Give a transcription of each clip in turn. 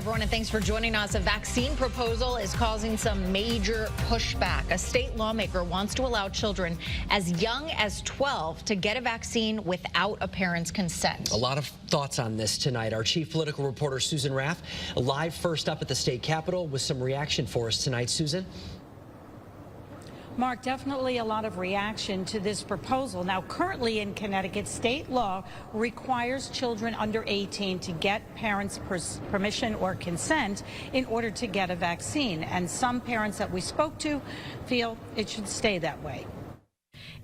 everyone, and thanks for joining us. A vaccine proposal is causing some major pushback. A state lawmaker wants to allow children as young as 12 to get a vaccine without a parent's consent. A lot of thoughts on this tonight. Our chief political reporter, Susan Raff, live first up at the state capitol with some reaction for us tonight. Susan? Mark, definitely a lot of reaction to this proposal. Now, currently in Connecticut, state law requires children under 18 to get parents' permission or consent in order to get a vaccine. And some parents that we spoke to feel it should stay that way.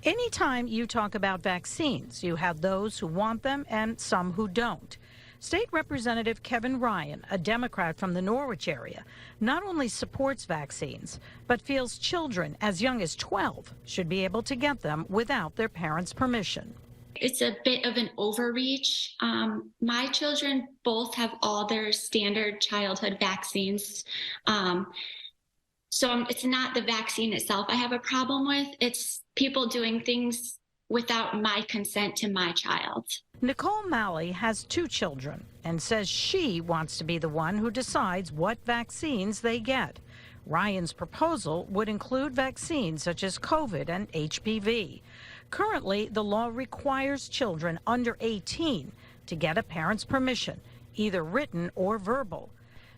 Anytime you talk about vaccines, you have those who want them and some who don't. State Representative Kevin Ryan, a Democrat from the Norwich area, not only supports vaccines, but feels children as young as 12 should be able to get them without their parents' permission. It's a bit of an overreach. My children both have all their standard childhood vaccines. So it's not the vaccine itself I have a problem with. It's people doing things without my consent to my child. Nicole Malley has 2 children and says she wants to be the one who decides what vaccines they get. Ryan's proposal would include vaccines such as COVID and HPV. Currently, the law requires children under 18 to get a parent's permission, either written or verbal.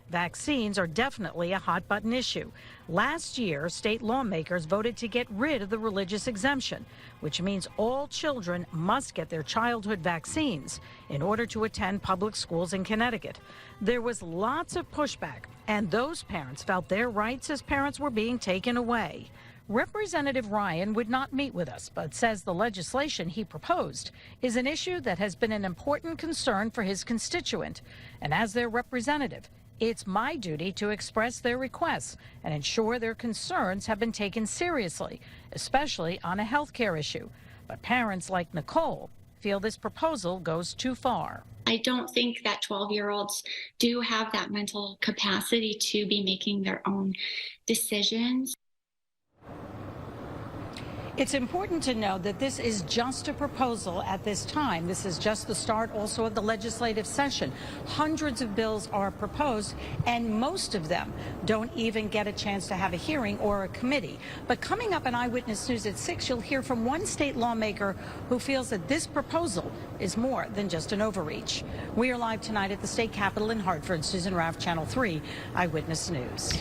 Vaccines are definitely a hot-button issue. Last year, state lawmakers voted to get rid of the religious exemption, which means all children must get their childhood vaccines in order to attend public schools in Connecticut. There was lots of pushback, and those parents felt their rights as parents were being taken away. Representative Ryan would not meet with us, but says the legislation he proposed is an issue that has been an important concern for his constituent. And as their representative, it's my duty to express their requests and ensure their concerns have been taken seriously, especially on a health care issue. But parents like Nicole feel this proposal goes too far. I don't think that 12-year-olds do have that mental capacity to be making their own decisions. It's important to know that this is just a proposal at this time. This is just the start also of the legislative session. Hundreds of bills are proposed, and most of them don't even get a chance to have a hearing or a committee. But coming up on Eyewitness News at 6, you'll hear from one state lawmaker who feels that this proposal is more than just an overreach. We are live tonight at the state capitol in Hartford. Susan Raff, Channel 3 Eyewitness News.